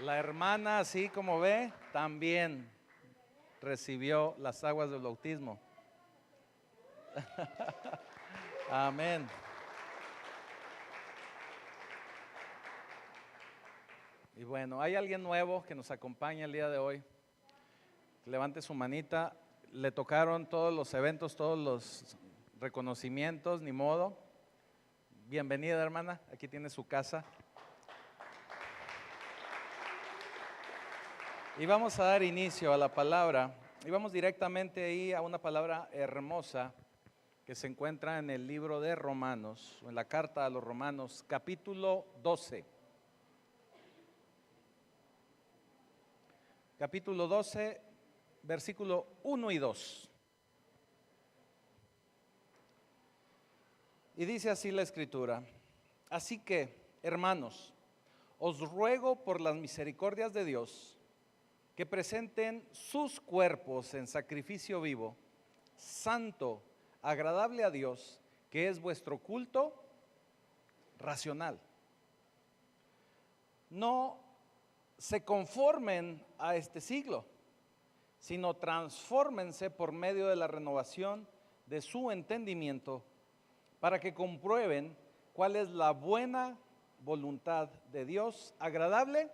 La hermana, así como ve, también recibió las aguas del bautismo. Amén. Y bueno, ¿hay alguien nuevo que nos acompaña el día de hoy? Levante su manita. Le tocaron todos los eventos, todos los reconocimientos, ni modo. Bienvenida, hermana, aquí tiene su casa. Y vamos a dar inicio a la palabra. Y vamos directamente ahí a una palabra hermosa que se encuentra en el libro de Romanos, en la carta a los Romanos, capítulo 12. Capítulo 12, versículo 1 y 2. Y dice así la escritura: así que, hermanos, os ruego por las misericordias de Dios, que presenten sus cuerpos en sacrificio vivo, santo, agradable a Dios, que es vuestro culto racional. No se conformen a este siglo, sino transfórmense por medio de la renovación de su entendimiento, para que comprueben cuál es la buena voluntad de Dios, agradable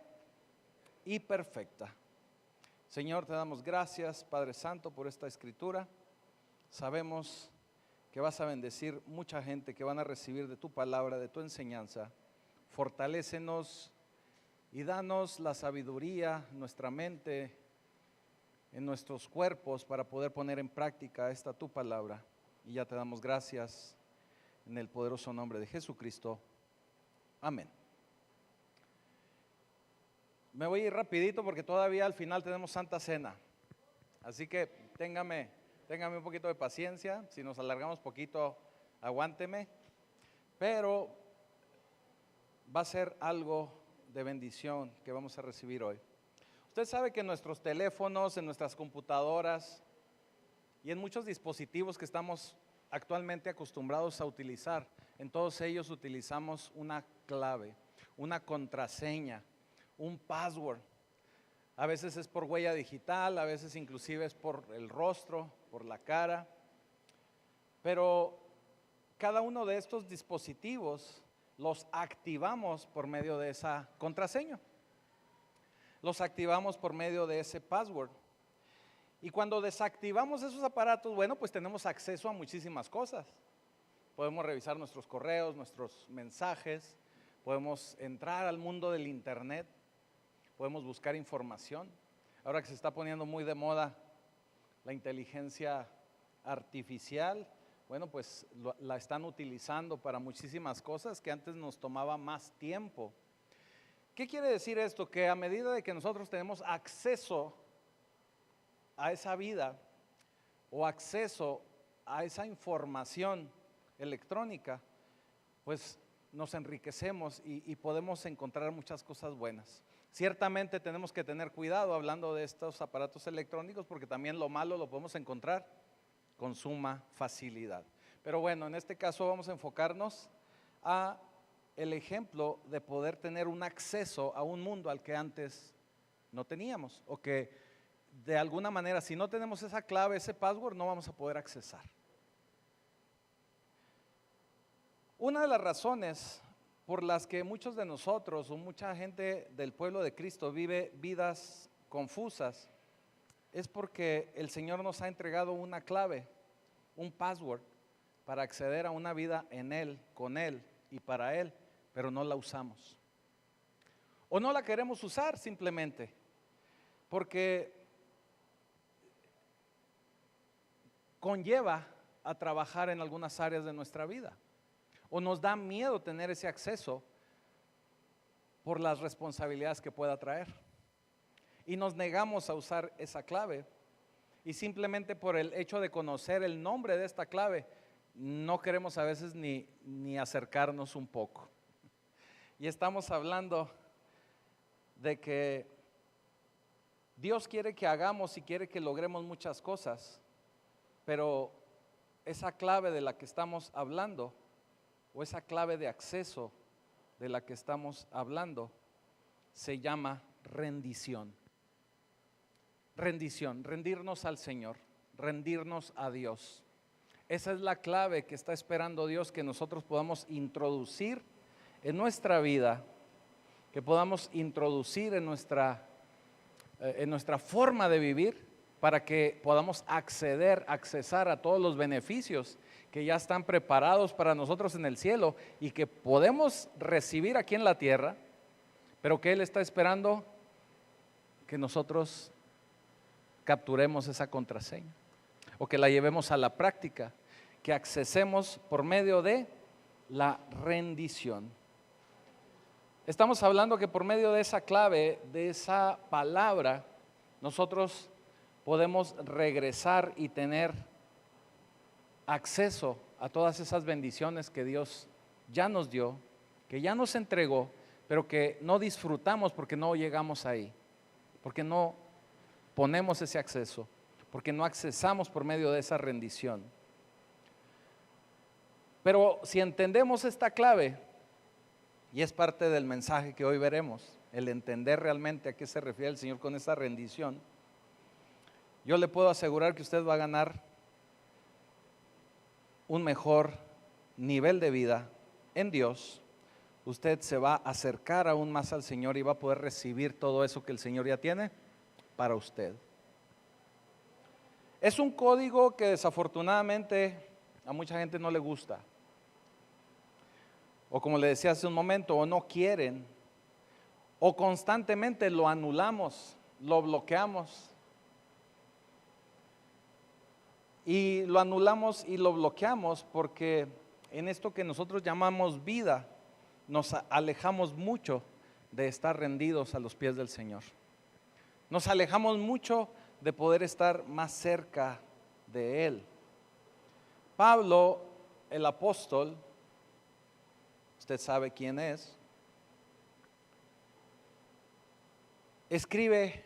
y perfecta. Señor, te damos gracias, Padre Santo, por esta escritura. Sabemos que vas a bendecir mucha gente que van a recibir de tu palabra, de tu enseñanza. Fortalécenos y danos la sabiduría, nuestra mente, en nuestros cuerpos, para poder poner en práctica esta tu palabra. Y ya te damos gracias en el poderoso nombre de Jesucristo. Amén. Me voy a ir rapidito porque todavía al final tenemos Santa Cena. Así que téngame un poquito de paciencia. Si nos alargamos poquito, aguánteme. Pero va a ser algo de bendición que vamos a recibir hoy. Usted sabe que en nuestros teléfonos, en nuestras computadoras y en muchos dispositivos que estamos actualmente acostumbrados a utilizar, en todos ellos utilizamos una clave, una contraseña, un password. A veces es por huella digital, a veces inclusive es por el rostro, por la cara. Pero cada uno de estos dispositivos los activamos por medio de esa contraseña. Los activamos por medio de ese password. Y cuando desactivamos esos aparatos, bueno, pues tenemos acceso a muchísimas cosas. Podemos revisar nuestros correos, nuestros mensajes, podemos entrar al mundo del internet, podemos buscar información. Ahora que se está poniendo muy de moda la inteligencia artificial, bueno, pues la están utilizando para muchísimas cosas que antes nos tomaba más tiempo. ¿Qué quiere decir esto? Que a medida de que nosotros tenemos acceso a esa vida o acceso a esa información electrónica, pues nos enriquecemos y podemos encontrar muchas cosas buenas. Ciertamente tenemos que tener cuidado hablando de estos aparatos electrónicos, porque también lo malo lo podemos encontrar con suma facilidad. Pero bueno, en este caso vamos a enfocarnos a el ejemplo de poder tener un acceso a un mundo al que antes no teníamos, o que de alguna manera, si no tenemos esa clave, ese password, no vamos a poder accesar. Una de las razones por las que muchos de nosotros o mucha gente del pueblo de Cristo vive vidas confusas es porque el Señor nos ha entregado una clave, un password, para acceder a una vida en Él, con Él y para Él, pero no la usamos. O no la queremos usar simplemente, porque conlleva a trabajar en algunas áreas de nuestra vida. O nos da miedo tener ese acceso por las responsabilidades que pueda traer. Y nos negamos a usar esa clave. Y simplemente por el hecho de conocer el nombre de esta clave, no queremos a veces ni acercarnos un poco. Y estamos hablando de que Dios quiere que hagamos y quiere que logremos muchas cosas, pero esa clave de la que estamos hablando, o esa clave de acceso de la que estamos hablando, se llama rendición. Rendición, rendirnos al Señor, rendirnos a Dios. Esa es la clave que está esperando Dios, que nosotros podamos introducir en nuestra vida, que podamos introducir en nuestra forma de vivir, para que podamos accesar a todos los beneficios que ya están preparados para nosotros en el cielo y que podemos recibir aquí en la tierra, pero que Él está esperando que nosotros capturemos esa contraseña o que la llevemos a la práctica, que accesemos por medio de la rendición. Estamos hablando que por medio de esa clave, de esa palabra, nosotros podemos regresar y tener acceso a todas esas bendiciones que Dios ya nos dio, que ya nos entregó, pero que no disfrutamos porque no llegamos ahí, porque no ponemos ese acceso, porque no accesamos por medio de esa rendición. Pero si entendemos esta clave, y es parte del mensaje que hoy veremos, el entender realmente a qué se refiere el Señor con esa rendición, yo le puedo asegurar que usted va a ganar un mejor nivel de vida en Dios. Usted se va a acercar aún más al Señor y va a poder recibir todo eso que el Señor ya tiene para usted. Es un código que desafortunadamente a mucha gente no le gusta, o como le decía hace un momento, o no quieren, o constantemente lo anulamos, lo bloqueamos. Y lo anulamos y lo bloqueamos porque en esto que nosotros llamamos vida, nos alejamos mucho de estar rendidos a los pies del Señor. Nos alejamos mucho de poder estar más cerca de Él. Pablo, el apóstol, usted sabe quién es, escribe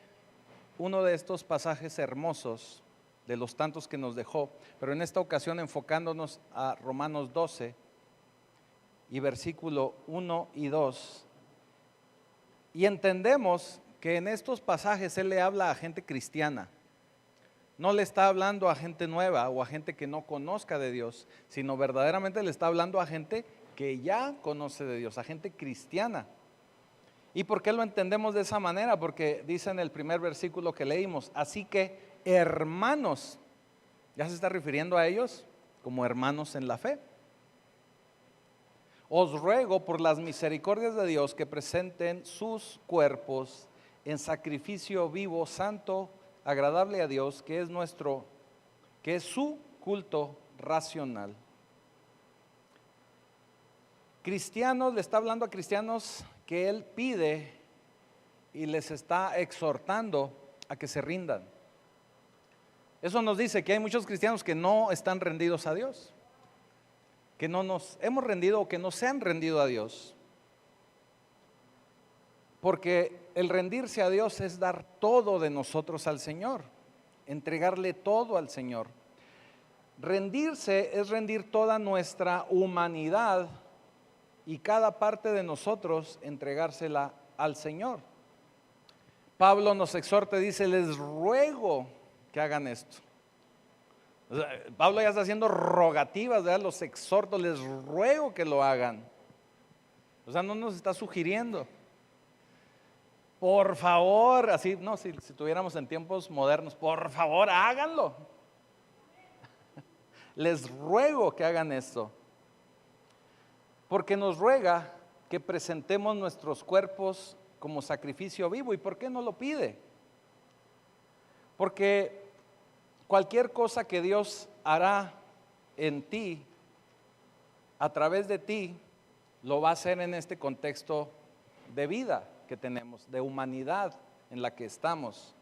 uno de estos pasajes hermosos de los tantos que nos dejó, pero en esta ocasión enfocándonos a Romanos 12 y versículo 1 y 2, y entendemos que en estos pasajes él le habla a gente cristiana, no le está hablando a gente nueva o a gente que no conozca de Dios, sino verdaderamente le está hablando a gente que ya conoce de Dios, a gente cristiana. ¿Y por qué lo entendemos de esa manera? Porque dice en el primer versículo que leímos, así que hermanos, ya se está refiriendo a ellos como hermanos en la fe. Os ruego por las misericordias de Dios que presenten sus cuerpos en sacrificio vivo, santo, agradable a Dios, que es su culto racional. Cristianos, le está hablando a cristianos que él pide y les está exhortando a que se rindan. Eso nos dice que hay muchos cristianos que no están rendidos a Dios, que no nos hemos rendido o que no se han rendido a Dios. Porque el rendirse a Dios es dar todo de nosotros al Señor, entregarle todo al Señor. Rendirse es rendir toda nuestra humanidad y cada parte de nosotros entregársela al Señor. Pablo nos exhorta y dice, les ruego que hagan esto. O sea, Pablo ya está haciendo rogativas, ¿verdad? Los exhorto, les ruego que lo hagan. O sea, no nos está sugiriendo. Por favor, así, no, si tuviéramos en tiempos modernos, por favor, háganlo. Les ruego que hagan esto. Porque nos ruega que presentemos nuestros cuerpos como sacrificio vivo. ¿Y por qué no lo pide? Porque cualquier cosa que Dios hará en ti, a través de ti, lo va a hacer en este contexto de vida que tenemos, de humanidad en la que estamos.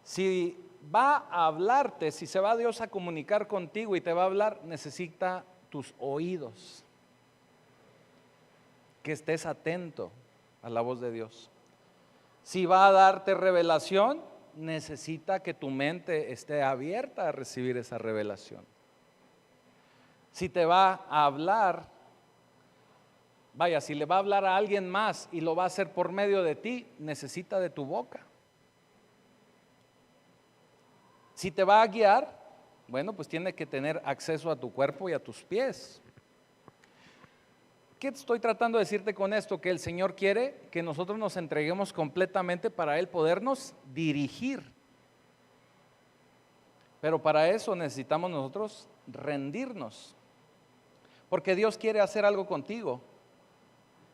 Si va a hablarte, si se va Dios a comunicar contigo y te va a hablar, necesita tus oídos, que estés atento a la voz de Dios. Si va a darte revelación, necesita que tu mente esté abierta a recibir esa revelación. Si te va a hablar, Vaya, si le va a hablar a alguien más y lo va a hacer por medio de ti, necesita de tu boca. Si te va a guiar, bueno, pues tiene que tener acceso a tu cuerpo y a tus pies. ¿Qué estoy tratando de decirte con esto? Que el Señor quiere que nosotros nos entreguemos completamente para Él podernos dirigir. Pero para eso necesitamos nosotros rendirnos. Porque Dios quiere hacer algo contigo,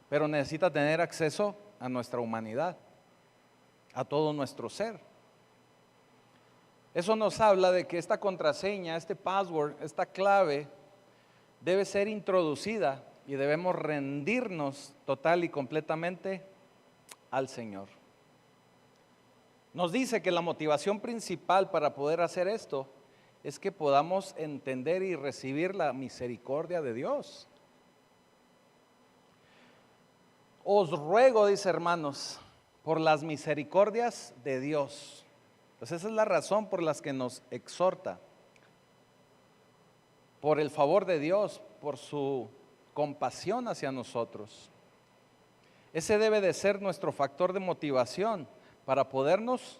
pero necesita tener acceso a nuestra humanidad, a todo nuestro ser. Eso nos habla de que esta contraseña, este password, esta clave debe ser introducida y debemos rendirnos total y completamente al Señor. Nos dice que la motivación principal para poder hacer esto es que podamos entender y recibir la misericordia de Dios. Os ruego, dice hermanos, por las misericordias de Dios. Pues esa es la razón por la que nos exhorta. Por el favor de Dios, por su compasión hacia nosotros. Ese debe de ser nuestro factor de motivación para podernos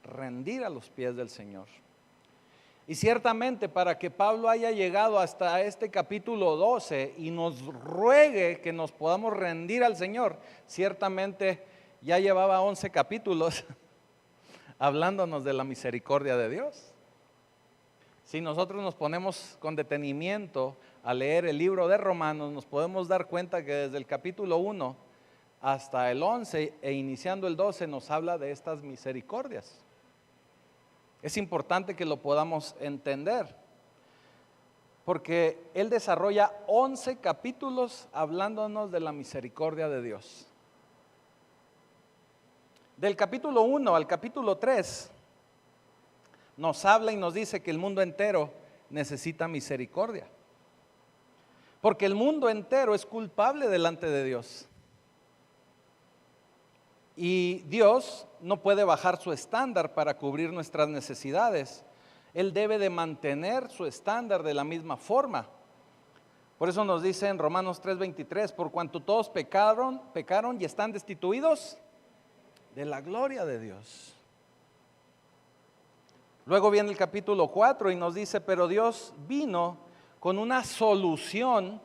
rendir a los pies del Señor. Y ciertamente para que Pablo haya llegado hasta este capítulo 12 y nos ruegue que nos podamos rendir al Señor, ciertamente ya llevaba 11 capítulos hablándonos de la misericordia de Dios. Si nosotros nos ponemos con detenimiento a leer el libro de Romanos, nos podemos dar cuenta que desde el capítulo 1 hasta el 11 e iniciando el 12 nos habla de estas misericordias. Es importante que lo podamos entender, porque él desarrolla 11 capítulos hablándonos de la misericordia de Dios. Del capítulo 1 al capítulo 3 nos habla y nos dice que el mundo entero necesita misericordia, porque el mundo entero es culpable delante de Dios. Y Dios no puede bajar su estándar para cubrir nuestras necesidades. Él debe de mantener su estándar de la misma forma. Por eso nos dice en Romanos 3:23, por cuanto todos pecaron y están destituidos de la gloria de Dios. Luego viene el capítulo 4 y nos dice, pero Dios vino con una solución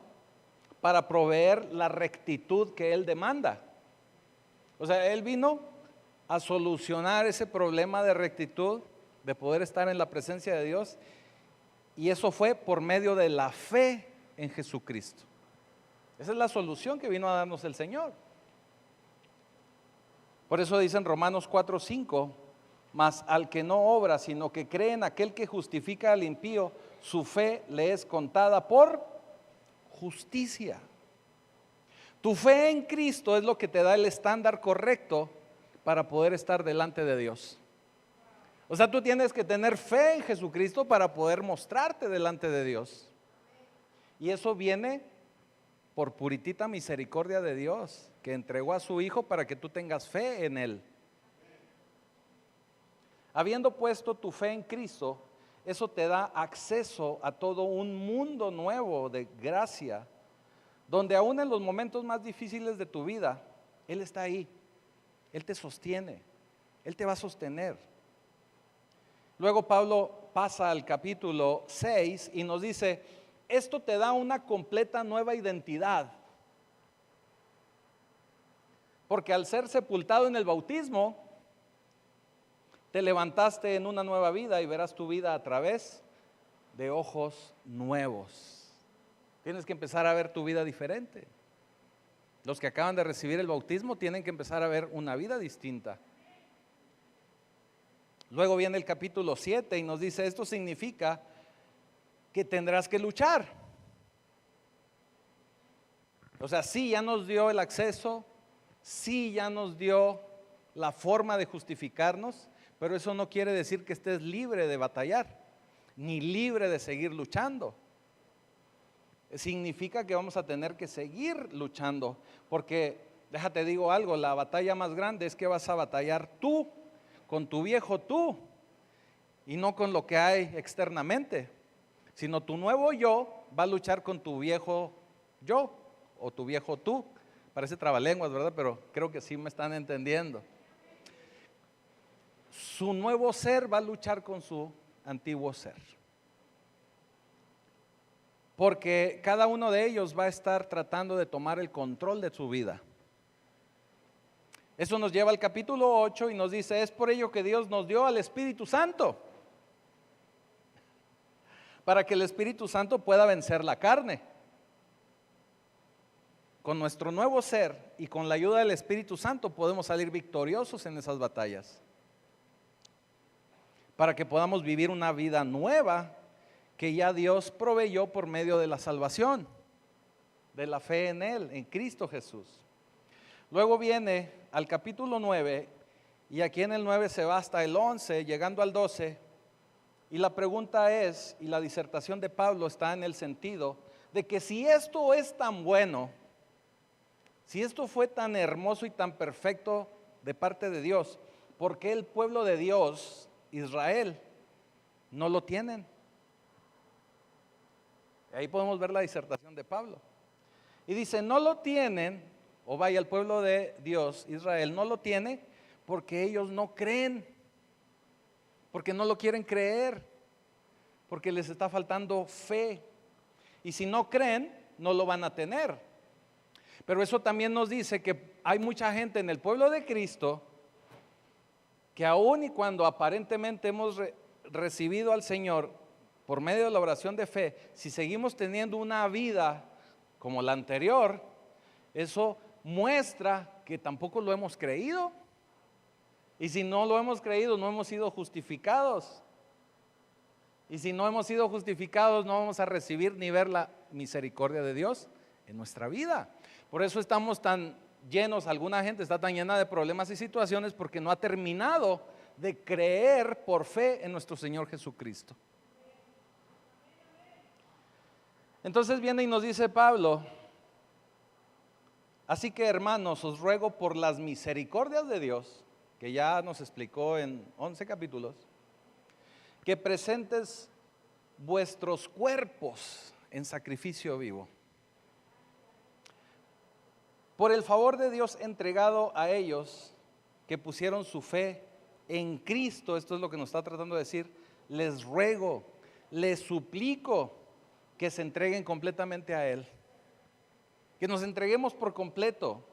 para proveer la rectitud que Él demanda. O sea, Él vino a solucionar ese problema de rectitud, de poder estar en la presencia de Dios, y eso fue por medio de la fe en Jesucristo. Esa es la solución que vino a darnos el Señor. Por eso dice en Romanos 4:5, mas al que no obra, sino que cree en aquel que justifica al impío, su fe le es contada por justicia. Tu fe en Cristo es lo que te da el estándar correcto para poder estar delante de Dios. O sea, tú tienes que tener fe en Jesucristo para poder mostrarte delante de Dios. Y eso viene por puritita misericordia de Dios, que entregó a su Hijo para que tú tengas fe en Él. Habiendo puesto tu fe en Cristo, eso te da acceso a todo un mundo nuevo de gracia, donde aún en los momentos más difíciles de tu vida, Él está ahí, Él te sostiene, Él te va a sostener. Luego Pablo pasa al capítulo 6 y nos dice, esto te da una completa nueva identidad, porque al ser sepultado en el bautismo, te levantaste en una nueva vida y verás tu vida a través de ojos nuevos. Tienes que empezar a ver tu vida diferente. Los que acaban de recibir el bautismo tienen que empezar a ver una vida distinta. Luego viene el capítulo 7 y nos dice, esto significa que tendrás que luchar. O sea, sí ya nos dio el acceso, sí ya nos dio la forma de justificarnos, pero eso no quiere decir que estés libre de batallar, ni libre de seguir luchando. Significa que vamos a tener que seguir luchando, porque déjate digo algo, la batalla más grande es que vas a batallar tú, con tu viejo tú, y no con lo que hay externamente, sino tu nuevo yo va a luchar con tu viejo yo, o tu viejo tú. Parece trabalenguas, ¿verdad? Pero creo que sí me están entendiendo. Su nuevo ser va a luchar con su antiguo ser. Porque cada uno de ellos va a estar tratando de tomar el control de su vida. Eso nos lleva al capítulo 8 y nos dice, es por ello que Dios nos dio al Espíritu Santo, para que el Espíritu Santo pueda vencer la carne. Con nuestro nuevo ser y con la ayuda del Espíritu Santo podemos salir victoriosos en esas batallas, para que podamos vivir una vida nueva que ya Dios proveyó por medio de la salvación, de la fe en Él, en Cristo Jesús. Luego viene al capítulo 9 y aquí en el 9 se va hasta el 11, llegando al 12, y la pregunta es, y la disertación de Pablo está en el sentido de que si esto es tan bueno, si esto fue tan hermoso y tan perfecto de parte de Dios, ¿por qué el pueblo de Dios, Israel, no lo tienen? Ahí podemos ver la disertación de Pablo. Y dice, no lo tienen, o vaya, el pueblo de Dios, Israel, no lo tiene porque ellos no creen, porque no lo quieren creer, porque les está faltando fe. Y si no creen, no lo van a tener. Pero eso también nos dice que hay mucha gente en el pueblo de Cristo que aun y cuando aparentemente hemos recibido al Señor por medio de la oración de fe, si seguimos teniendo una vida como la anterior, eso muestra que tampoco lo hemos creído. Y si no lo hemos creído, no hemos sido justificados. Y si no hemos sido justificados, no vamos a recibir ni ver la misericordia de Dios en nuestra vida. Por eso estamos tan llenos, alguna gente está tan llena de problemas y situaciones porque no ha terminado de creer por fe en nuestro Señor Jesucristo. Entonces viene y nos dice Pablo, así que hermanos, os ruego por las misericordias de Dios, que ya nos explicó en 11 capítulos, que presentes vuestros cuerpos en sacrificio vivo, por el favor de Dios entregado a ellos que pusieron su fe en Cristo. Esto es lo que nos está tratando de decir. Les ruego, les suplico que se entreguen completamente a Él, que nos entreguemos por completo,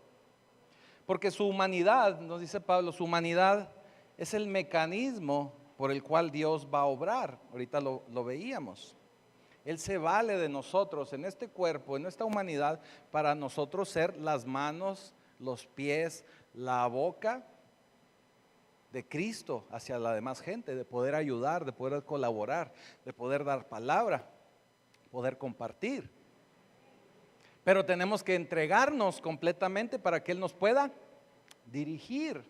porque su humanidad, nos dice Pablo, su humanidad es el mecanismo por el cual Dios va a obrar. Ahorita lo veíamos. Él se vale de nosotros en este cuerpo, en esta humanidad, para nosotros ser las manos, los pies, la boca de Cristo hacia la demás gente, de poder ayudar, de poder colaborar, de poder dar palabra, poder compartir. Pero tenemos que entregarnos completamente para que Él nos pueda dirigir.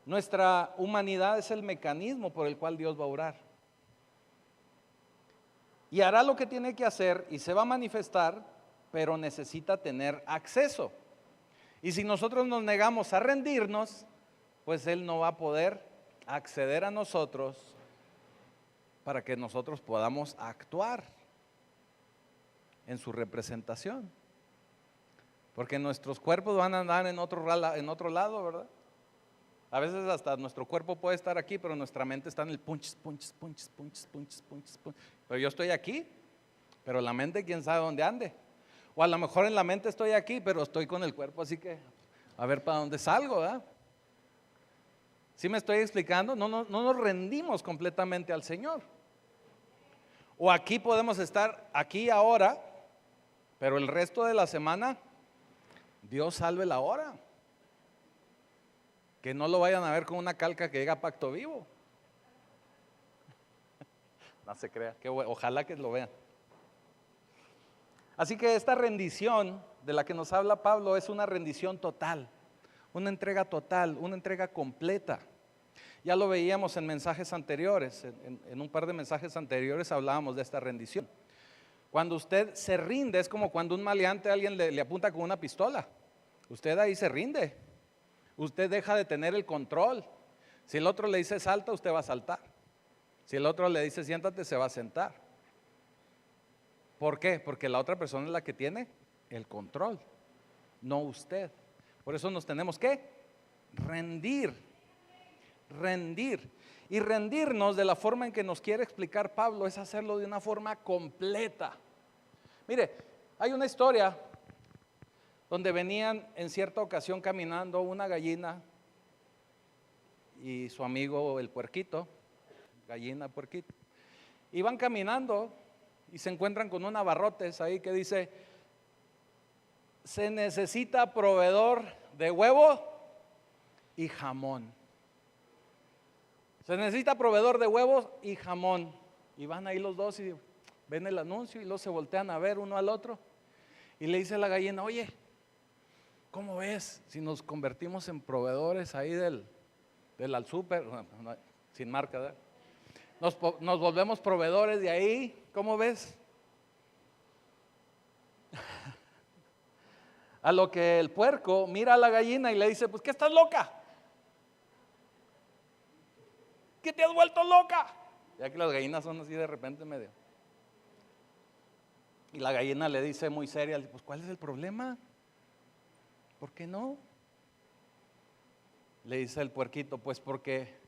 Nuestra humanidad es el mecanismo por el cual Dios va a orar. Y hará lo que tiene que hacer y se va a manifestar, pero necesita tener acceso. Y si nosotros nos negamos a rendirnos, pues Él no va a poder acceder a nosotros para que nosotros podamos actuar en su representación. Porque nuestros cuerpos van a andar en otro lado, ¿verdad? A veces hasta nuestro cuerpo puede estar aquí, pero nuestra mente está en el punches. Pero yo estoy aquí, pero la mente quién sabe dónde ande. O a lo mejor en la mente estoy aquí, pero estoy con el cuerpo, así que a ver para dónde salgo, ¿verdad? ¿Sí me estoy explicando? No nos rendimos completamente al Señor. O aquí podemos estar aquí ahora, pero el resto de la semana, Dios salve la hora. Que no lo vayan a ver con una calca que diga Pacto Vivo. No se crea, ojalá que lo vean. Así que esta rendición de la que nos habla Pablo es una rendición total, una entrega total, una entrega completa. Ya lo veíamos en mensajes anteriores, en un par de mensajes anteriores hablábamos de esta rendición. Cuando usted se rinde es como cuando un maleante a alguien le apunta con una pistola. Usted ahí se rinde. Usted deja de tener el control. Si el otro le dice salta, usted va a saltar. Si el otro le dice siéntate, se va a sentar. ¿Por qué? Porque la otra persona es la que tiene el control, no usted. Por eso nos tenemos que rendir. Y rendirnos de la forma en que nos quiere explicar Pablo es hacerlo de una forma completa. Mire, hay una historia donde venían en cierta ocasión caminando una gallina y su amigo el puerquito, gallina, puerquito. Y van caminando y se encuentran con un abarrotes ahí que dice: se necesita proveedor de huevo y jamón. Se necesita proveedor de huevos y jamón. Y van ahí los dos y ven el anuncio y luego se voltean a ver uno al otro. Y le dice la gallina: oye, ¿cómo ves si nos convertimos en proveedores ahí del al súper? Sin marca, ¿verdad? Nos volvemos proveedores de ahí, ¿cómo ves? A lo que el puerco mira a la gallina y le dice: pues, ¿qué estás loca? ¿Qué te has vuelto loca? Ya que las gallinas son así de repente medio. Y la gallina le dice muy seria: pues, ¿cuál es el problema? ¿Por qué no? Le dice el puerquito: pues porque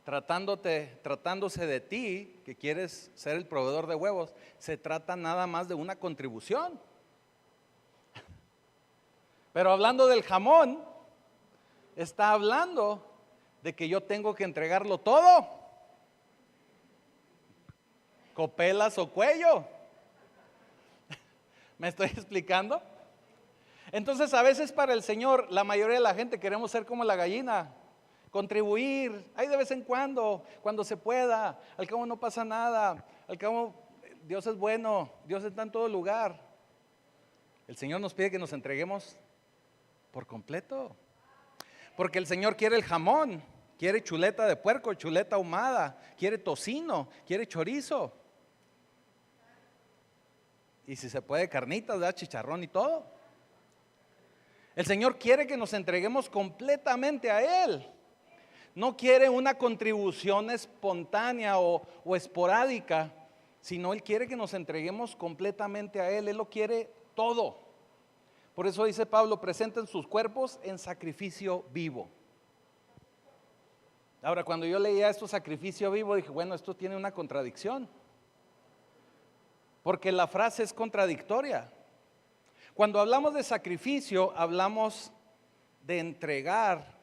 tratándose de ti, que quieres ser el proveedor de huevos, se trata nada más de una contribución. Pero hablando del jamón, está hablando de que yo tengo que entregarlo todo. Copelas o cuello. ¿Me estoy explicando? Entonces, a veces para el Señor, la mayoría de la gente queremos ser como la gallina, contribuir, ahí de vez en cuando se pueda. Al cabo no pasa nada, al cabo Dios es bueno, Dios está en todo lugar. El Señor nos pide que nos entreguemos por completo, porque el Señor quiere el jamón, quiere chuleta de puerco, chuleta ahumada, quiere tocino, quiere chorizo, y si se puede carnitas, ¿verdad? Chicharrón y todo. El Señor quiere que nos entreguemos completamente a Él. No quiere una contribución espontánea o esporádica, sino Él quiere que nos entreguemos completamente a Él. Él lo quiere todo. Por eso dice Pablo: presenten sus cuerpos en sacrificio vivo. Ahora, cuando yo leía esto, sacrificio vivo, dije: bueno, esto tiene una contradicción, porque la frase es contradictoria. Cuando hablamos de sacrificio, hablamos de entregar.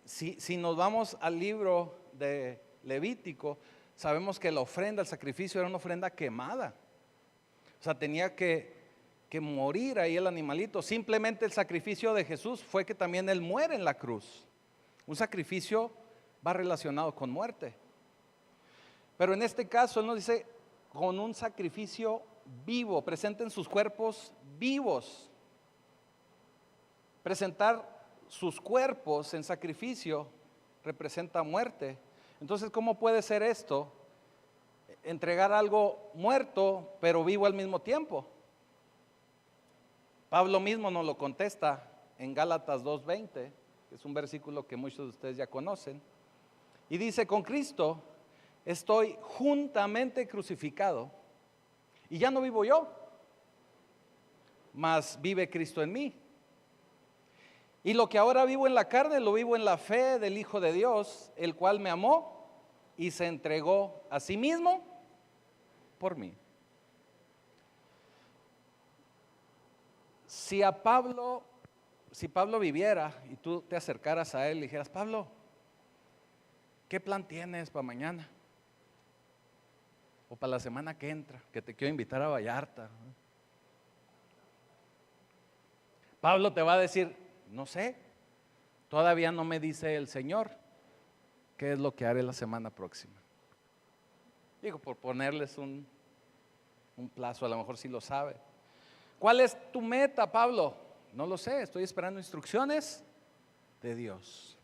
Si nos vamos al libro de Levítico, sabemos que la ofrenda, el sacrificio, era una ofrenda quemada. O sea, tenía que morir ahí el animalito. Simplemente el sacrificio de Jesús fue que también Él muere en la cruz. Un sacrificio va relacionado con muerte. Pero en este caso Él nos dice: con un sacrificio vivo, presenten sus cuerpos vivos. Presentar sus cuerpos en sacrificio representa muerte. Entonces, ¿cómo puede ser esto? Entregar algo muerto pero vivo al mismo tiempo. Pablo mismo nos lo contesta en Gálatas 2:20, que es un versículo que muchos de ustedes ya conocen, y dice: con Cristo estoy juntamente crucificado, y ya no vivo yo, mas vive Cristo en mí. Y lo que ahora vivo en la carne, lo vivo en la fe del Hijo de Dios, el cual me amó y se entregó a sí mismo por mí. Si Pablo viviera y tú te acercaras a él y dijeras: Pablo, ¿qué plan tienes para mañana? O para la semana que entra, que te quiero invitar a Vallarta. Pablo te va a decir: no sé, todavía no me dice el Señor qué es lo que haré la semana próxima. Digo, por ponerles un plazo, a lo mejor sí lo sabe. ¿Cuál es tu meta, Pablo? No lo sé, estoy esperando instrucciones de Dios.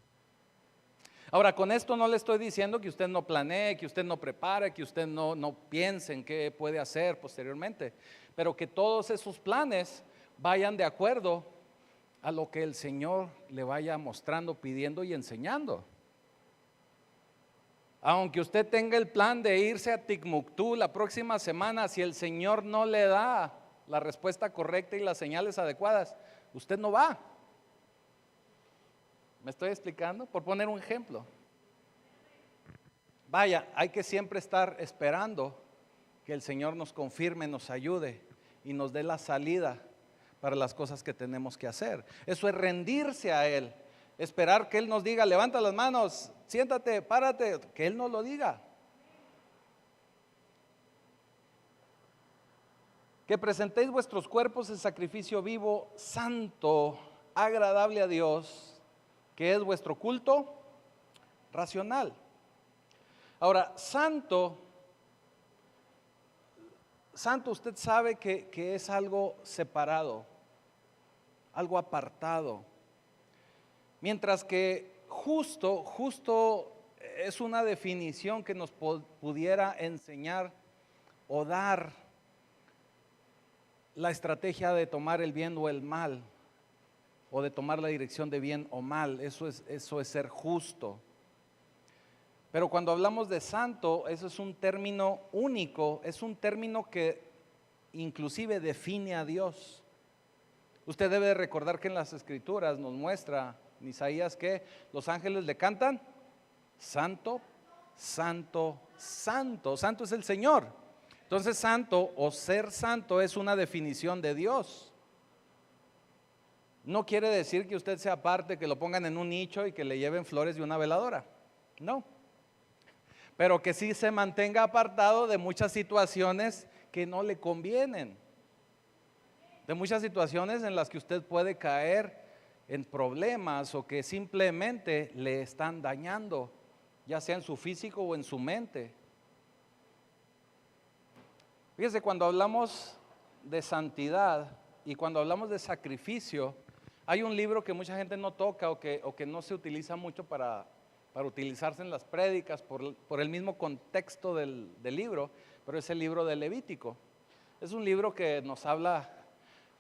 Ahora, con esto no le estoy diciendo que usted no planee, que usted no prepare, que usted no piense en qué puede hacer posteriormente, pero que todos esos planes vayan de acuerdo a lo que el Señor le vaya mostrando, pidiendo y enseñando. Aunque usted tenga el plan de irse a Timbuktu la próxima semana, si el Señor no le da la respuesta correcta y las señales adecuadas, usted no va. ¿Me estoy explicando? Por poner un ejemplo. Vaya, hay que siempre estar esperando que el Señor nos confirme, nos ayude y nos dé la salida para las cosas que tenemos que hacer. Eso es rendirse a Él, esperar que Él nos diga, levanta las manos, siéntate, párate, que Él nos lo diga. Que presentéis vuestros cuerpos en sacrificio vivo, santo, agradable a Dios, que es vuestro culto racional. Ahora, santo, usted sabe que es algo separado, algo apartado. Mientras que justo es una definición que nos pudiera enseñar o dar la estrategia de tomar el bien o el mal, o de tomar la dirección de bien o mal. Eso es ser justo. Pero cuando hablamos de santo, eso es un término único, es un término que inclusive define a Dios. Usted debe recordar que en las Escrituras nos muestra en Isaías que los ángeles le cantan, santo, santo, santo. Santo es el Señor. Entonces santo o ser santo es una definición de Dios. No quiere decir que usted sea aparte, que lo pongan en un nicho y que le lleven flores y una veladora. No. Pero que sí se mantenga apartado de muchas situaciones que no le convienen. De muchas situaciones en las que usted puede caer en problemas o que simplemente le están dañando, ya sea en su físico o en su mente. Fíjese, cuando hablamos de santidad y cuando hablamos de sacrificio, hay un libro que mucha gente no toca o que no se utiliza mucho para utilizarse en las prédicas por el mismo contexto del libro, pero es el libro de Levítico. Es un libro que nos habla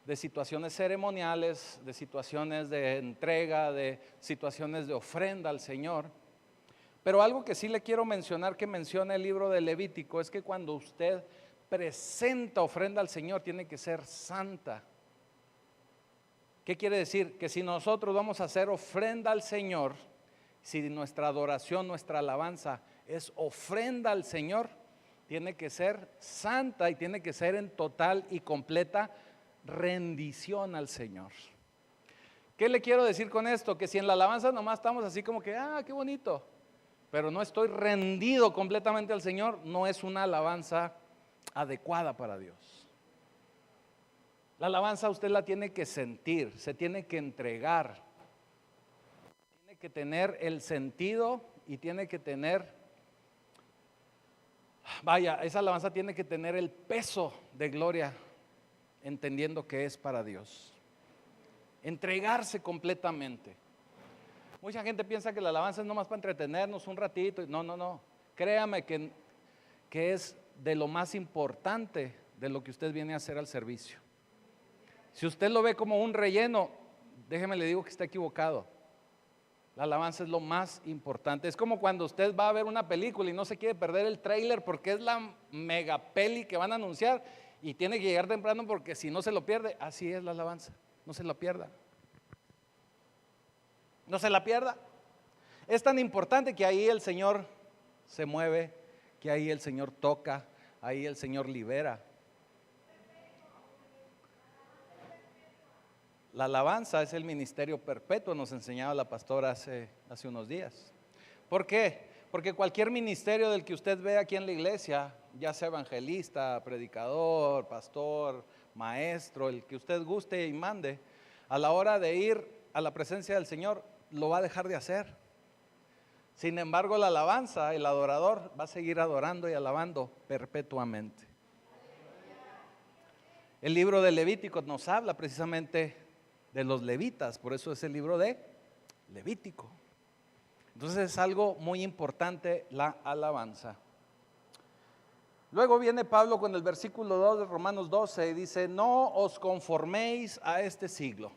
de situaciones ceremoniales, de situaciones de entrega, de situaciones de ofrenda al Señor. Pero algo que sí le quiero mencionar, que menciona el libro de Levítico, es que cuando usted presenta ofrenda al Señor, tiene que ser santa. ¿Qué quiere decir? Que si nosotros vamos a hacer ofrenda al Señor, si nuestra adoración, nuestra alabanza es ofrenda al Señor, tiene que ser santa y tiene que ser en total y completa rendición al Señor. ¿Qué le quiero decir con esto? Que si en la alabanza nomás estamos así como que, qué bonito, pero no estoy rendido completamente al Señor, no es una alabanza adecuada para Dios. La alabanza usted la tiene que sentir, se tiene que entregar, tiene que tener el sentido y tiene que tener, esa alabanza tiene que tener el peso de gloria, entendiendo que es para Dios. Entregarse completamente. Mucha gente piensa que la alabanza es nomás para entretenernos un ratito. No. Créame que es de lo más importante de lo que usted viene a hacer al servicio. Si usted lo ve como un relleno, déjeme le digo que está equivocado. La alabanza es lo más importante. Es como cuando usted va a ver una película y no se quiere perder el tráiler porque es la mega peli que van a anunciar y tiene que llegar temprano porque si no se lo pierde. Así es la alabanza, no se la pierda. No se la pierda. Es tan importante que ahí el Señor se mueve, que ahí el Señor toca, ahí el Señor libera. La alabanza es el ministerio perpetuo, nos enseñaba la pastora hace unos días. ¿Por qué? Porque cualquier ministerio del que usted ve aquí en la iglesia, ya sea evangelista, predicador, pastor, maestro, el que usted guste y mande, a la hora de ir a la presencia del Señor, lo va a dejar de hacer. Sin embargo, la alabanza, el adorador, va a seguir adorando y alabando perpetuamente. El libro de Levítico nos habla precisamente de los levitas, por eso es el libro de Levítico. Entonces es algo muy importante la alabanza. Luego viene Pablo con el versículo 2 de Romanos 12 y dice, no os conforméis a este siglo.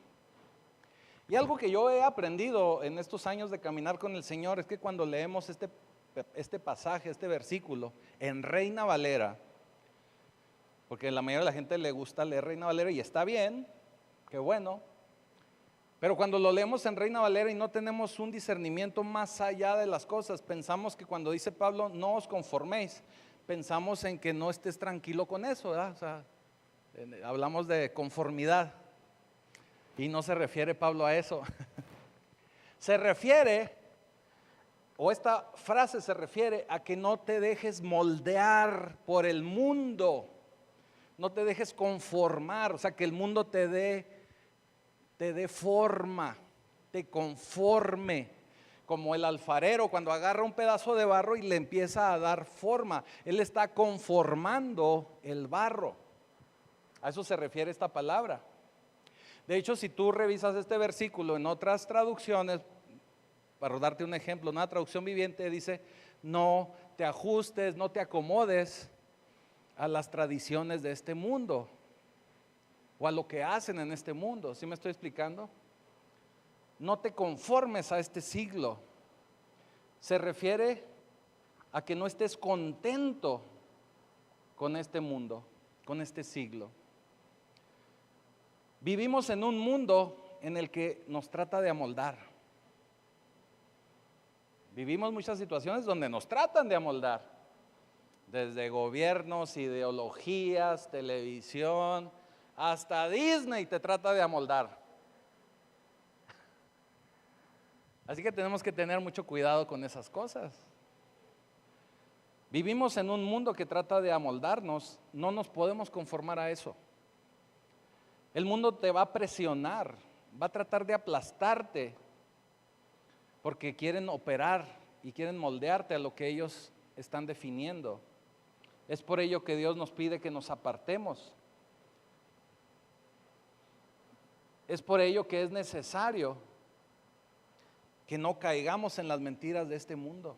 Y algo que yo he aprendido en estos años de caminar con el Señor es que cuando leemos este este pasaje, este versículo, en Reina Valera, porque a la mayoría de la gente le gusta leer Reina Valera y está bien, qué bueno. Pero cuando lo leemos en Reina Valera y no tenemos un discernimiento más allá de las cosas, pensamos que cuando dice Pablo, no os conforméis, pensamos en que no estés tranquilo con eso, ¿verdad? O sea, hablamos de conformidad y no se refiere Pablo a eso. Se refiere, o esta frase se refiere a que no te dejes moldear por el mundo, no te dejes conformar, o sea, que el mundo te dé forma, te conforme, como el alfarero cuando agarra un pedazo de barro y le empieza a dar forma, él está conformando el barro. A eso se refiere esta palabra. De hecho, si tú revisas este versículo en otras traducciones, para darte un ejemplo, una traducción viviente dice, no te ajustes, no te acomodes a las tradiciones de este mundo o a lo que hacen en este mundo. ¿Sí me estoy explicando? No te conformes a este siglo. Se refiere a que no estés contento con este mundo, con este siglo. Vivimos en un mundo en el que nos trata de amoldar. Vivimos muchas situaciones donde nos tratan de amoldar, desde gobiernos, ideologías, televisión, hasta Disney te trata de amoldar. Así que tenemos que tener mucho cuidado con esas cosas. Vivimos en un mundo que trata de amoldarnos, no nos podemos conformar a eso. El mundo te va a presionar, va a tratar de aplastarte, porque quieren operar y quieren moldearte a lo que ellos están definiendo. Es por ello que Dios nos pide que nos apartemos. Es por ello que es necesario que no caigamos en las mentiras de este mundo.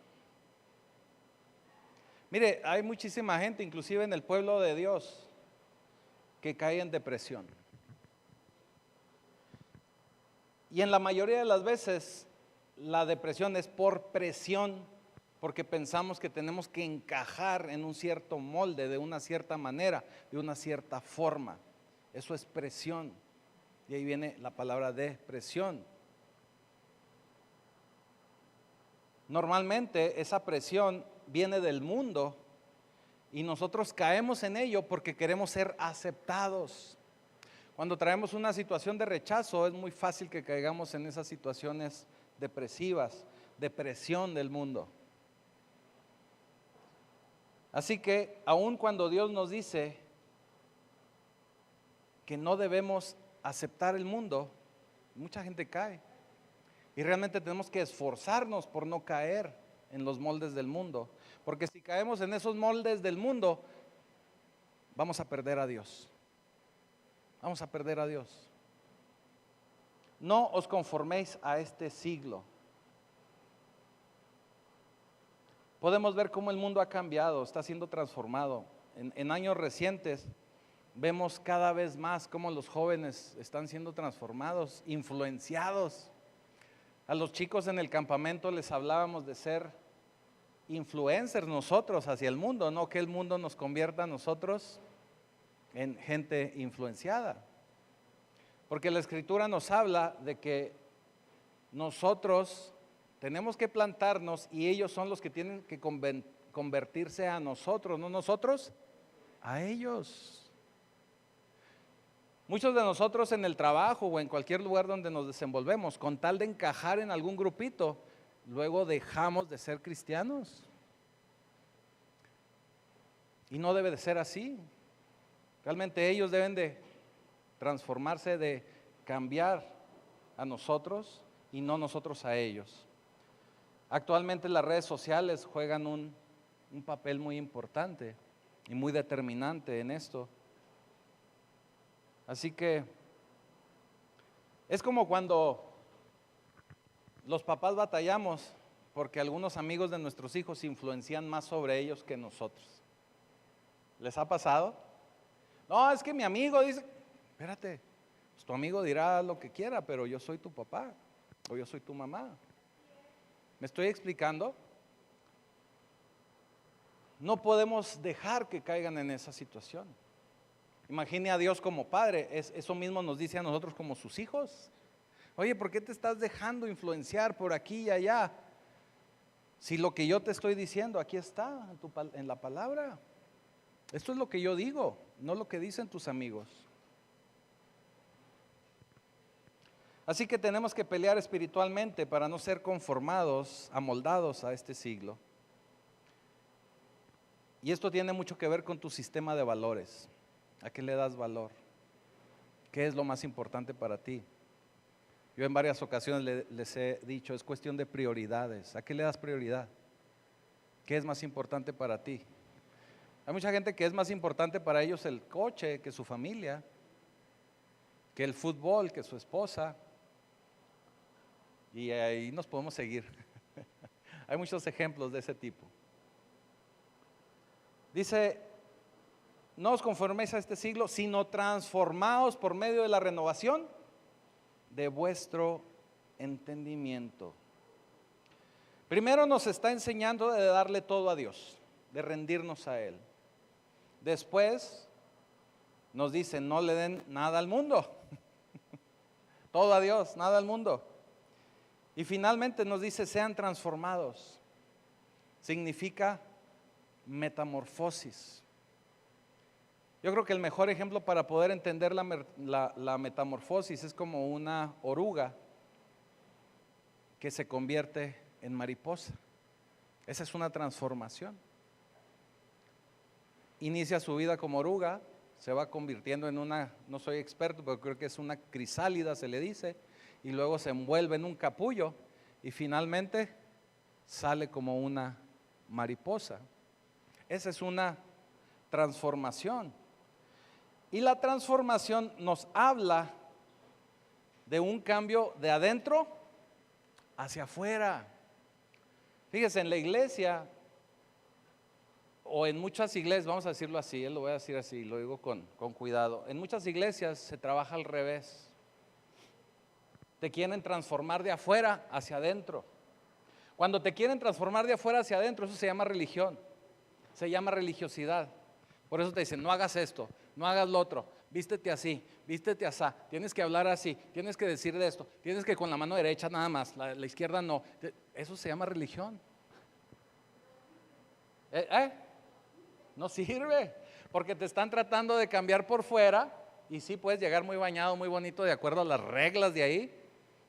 Mire, hay muchísima gente, inclusive en el pueblo de Dios, que cae en depresión. Y en la mayoría de las veces, la depresión es por presión, porque pensamos que tenemos que encajar en un cierto molde, de una cierta manera, de una cierta forma. Eso es presión. Y ahí viene la palabra depresión. Normalmente esa presión viene del mundo y nosotros caemos en ello porque queremos ser aceptados. Cuando traemos una situación de rechazo es muy fácil que caigamos en esas situaciones depresivas, depresión del mundo. Así que aun cuando Dios nos dice que no debemos aceptar el mundo, mucha gente cae. Y realmente tenemos que esforzarnos por no caer en los moldes del mundo. Porque si caemos en esos moldes del mundo, vamos a perder a Dios. Vamos a perder a Dios. No os conforméis a este siglo. Podemos ver cómo el mundo ha cambiado, está siendo transformado. En años recientes vemos cada vez más cómo los jóvenes están siendo transformados, influenciados. A los chicos en el campamento les hablábamos de ser influencers nosotros hacia el mundo, no que el mundo nos convierta a nosotros en gente influenciada. Porque la Escritura nos habla de que nosotros tenemos que plantarnos y ellos son los que tienen que convertirse a nosotros, no nosotros a ellos. Muchos de nosotros en el trabajo o en cualquier lugar donde nos desenvolvemos, con tal de encajar en algún grupito, luego dejamos de ser cristianos. Y no debe de ser así. Realmente ellos deben de transformarse, de cambiar a nosotros y no nosotros a ellos. Actualmente las redes sociales juegan un papel muy importante y muy determinante en esto. Así que es como cuando los papás batallamos porque algunos amigos de nuestros hijos influencian más sobre ellos que nosotros. ¿Les ha pasado? No, es que mi amigo dice, espérate, pues tu amigo dirá lo que quiera, pero yo soy tu papá o yo soy tu mamá. ¿Me estoy explicando? no podemos dejar que caigan en esa situación. Imagine a Dios como padre, eso mismo nos dice a nosotros como sus hijos. Oye, ¿por qué te estás dejando influenciar por aquí y allá? Si lo que yo te estoy diciendo aquí está en la palabra. Esto es lo que yo digo, no lo que dicen tus amigos. Así que tenemos que pelear espiritualmente para no ser conformados, amoldados a este siglo. Y esto tiene mucho que ver con tu sistema de valores. ¿A qué le das valor? ¿Qué es lo más importante para ti? Yo en varias ocasiones les he dicho, es cuestión de prioridades. ¿A qué le das prioridad? ¿Qué es más importante para ti? Hay mucha gente que es más importante para ellos el coche que su familia, que el fútbol, que su esposa. Y ahí nos podemos seguir. Hay muchos ejemplos de ese tipo. Dice, no os conforméis a este siglo, sino transformaos por medio de la renovación de vuestro entendimiento. Primero nos está enseñando de darle todo a Dios, de rendirnos a Él. Después nos dice, no le den nada al mundo. Todo a Dios, nada al mundo. Y finalmente nos dice, sean transformados. Significa metamorfosis. Yo creo que el mejor ejemplo para poder entender la metamorfosis es como una oruga que se convierte en mariposa. Esa es una transformación. Inicia su vida como oruga, se va convirtiendo en una, no soy experto, pero creo que es una crisálida, se le dice, y luego se envuelve en un capullo y finalmente sale como una mariposa. Esa es una transformación. Y la transformación nos habla de un cambio de adentro hacia afuera. Fíjese, en la iglesia, o en muchas iglesias, vamos a decirlo así, lo voy a decir así, lo digo con cuidado. En muchas iglesias se trabaja al revés. Te quieren transformar de afuera hacia adentro. Cuando te quieren transformar de afuera hacia adentro, eso se llama religión, se llama religiosidad. Por eso te dicen, no hagas esto, no hagas lo otro, vístete así, vístete asá, tienes que hablar así, tienes que decir de esto, tienes que con la mano derecha nada más, la izquierda no. Eso se llama religión. No sirve, porque te están tratando de cambiar por fuera y sí puedes llegar muy bañado, muy bonito de acuerdo a las reglas de ahí,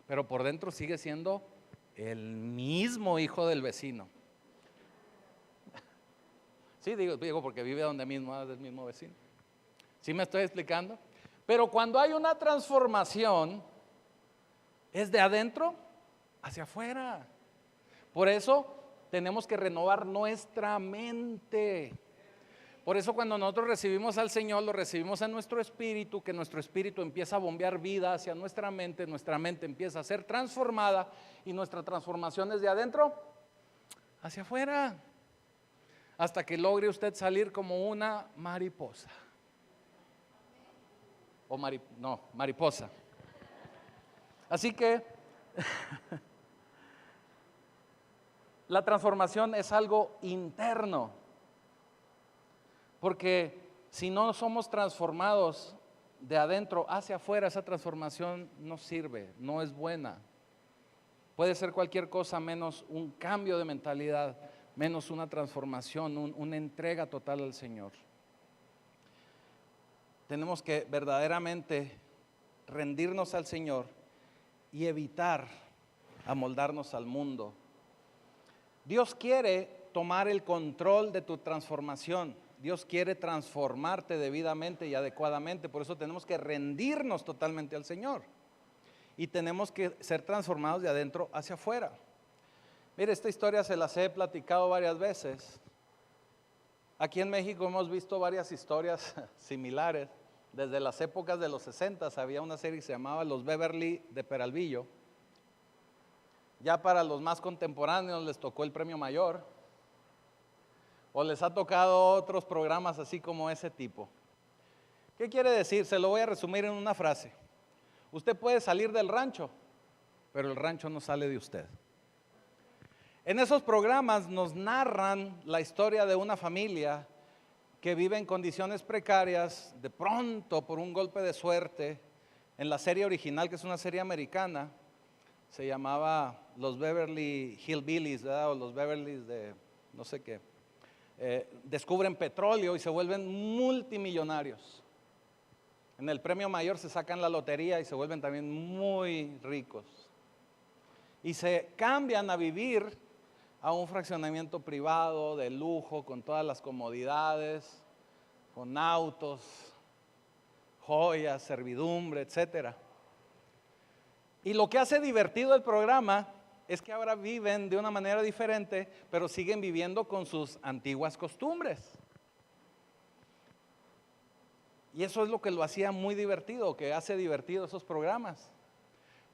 pero por dentro sigue siendo el mismo hijo del vecino. Sí, digo porque vive donde mismo, es del mismo vecino. ¿Sí me estoy explicando? Pero cuando hay una transformación, es de adentro hacia afuera. Por eso tenemos que renovar nuestra mente. Por eso cuando nosotros recibimos al Señor, lo recibimos en nuestro espíritu, que nuestro espíritu empieza a bombear vida hacia nuestra mente empieza a ser transformada y nuestra transformación es de adentro hacia afuera, hasta que logre usted salir como una mariposa. Mariposa. Así que la transformación es algo interno. Porque si no somos transformados de adentro hacia afuera, esa transformación no sirve, no es buena. Puede ser cualquier cosa menos un cambio de mentalidad, menos una transformación, una entrega total al Señor. Tenemos que verdaderamente rendirnos al Señor y evitar amoldarnos al mundo. Dios quiere tomar el control de tu transformación. Dios quiere transformarte debidamente y adecuadamente, por eso tenemos que rendirnos totalmente al Señor y tenemos que ser transformados de adentro hacia afuera. Mire, esta historia se las he platicado varias veces. Aquí en México hemos visto varias historias similares. Desde las épocas de los 60 había una serie que se llamaba Los Beverly de Peralvillo. Ya para los más contemporáneos les tocó el premio mayor. O les ha tocado otros programas así como ese tipo. ¿Qué quiere decir? Se lo voy a resumir en una frase. Usted puede salir del rancho, pero el rancho no sale de usted. En esos programas nos narran la historia de una familia que vive en condiciones precarias, de pronto por un golpe de suerte. En la serie original, que es una serie americana, se llamaba Los Beverly Hillbillies, ¿verdad? O los Beverlys de no sé qué. Descubren petróleo y se vuelven multimillonarios. En el premio mayor se sacan la lotería y se vuelven también muy ricos. Y se cambian a vivir a un fraccionamiento privado de lujo, con todas las comodidades, con autos, joyas, servidumbre, etcétera. Y lo que hace divertido el programa es que ahora viven de una manera diferente, pero siguen viviendo con sus antiguas costumbres. Y eso es lo que lo hacía muy divertido, que hace divertido esos programas.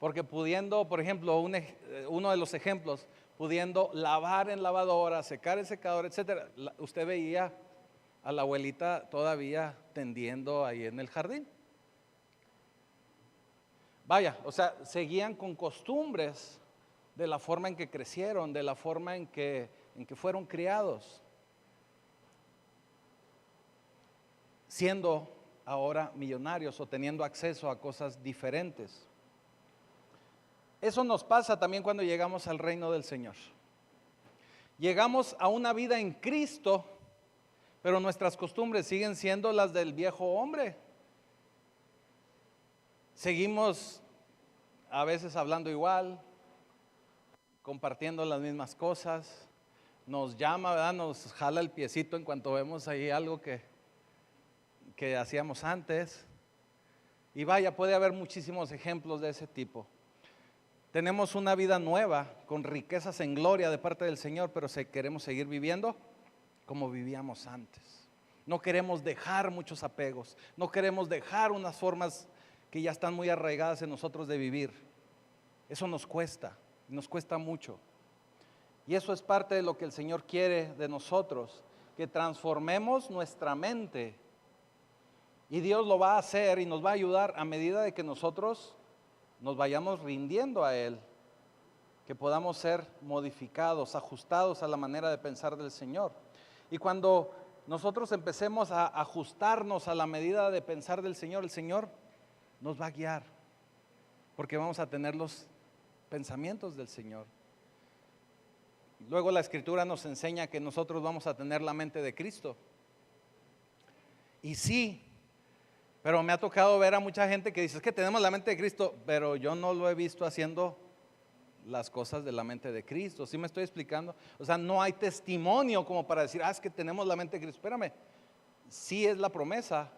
Porque pudiendo, por ejemplo, uno de los ejemplos, pudiendo lavar en lavadora, secar en secador, etcétera, usted veía a la abuelita todavía tendiendo ahí en el jardín. Vaya, o sea, seguían con costumbres de la forma en que crecieron, de la forma en que fueron criados, siendo ahora millonarios o teniendo acceso a cosas diferentes. Eso nos pasa también cuando llegamos al reino del Señor. Llegamos a una vida en Cristo, pero nuestras costumbres siguen siendo las del viejo hombre. Seguimos a veces hablando igual, compartiendo las mismas cosas. Nos llama, ¿verdad? Nos jala el piecito en cuanto vemos ahí algo que hacíamos antes. Y vaya, puede haber muchísimos ejemplos de ese tipo. Tenemos una vida nueva, con riquezas en gloria de parte del Señor, pero queremos seguir viviendo como vivíamos antes. No queremos dejar muchos apegos, no queremos dejar unas formas que ya están muy arraigadas en nosotros de vivir. Eso nos cuesta mucho. Y eso es parte de lo que el Señor quiere de nosotros, que transformemos nuestra mente. Y Dios lo va a hacer y nos va a ayudar a medida de que nosotros nos vayamos rindiendo a Él, que podamos ser modificados, ajustados a la manera de pensar del Señor. Y cuando nosotros empecemos a ajustarnos a la medida de pensar del Señor, el Señor nos va a guiar, porque vamos a tener los pensamientos del Señor. Luego la Escritura nos enseña que nosotros vamos a tener la mente de Cristo. Y sí, pero me ha tocado ver a mucha gente que dice, es que tenemos la mente de Cristo, pero yo no lo he visto haciendo las cosas de la mente de Cristo. ¿Sí me estoy explicando? O sea, no hay testimonio como para decir, es que tenemos la mente de Cristo. Espérame, sí es la promesa,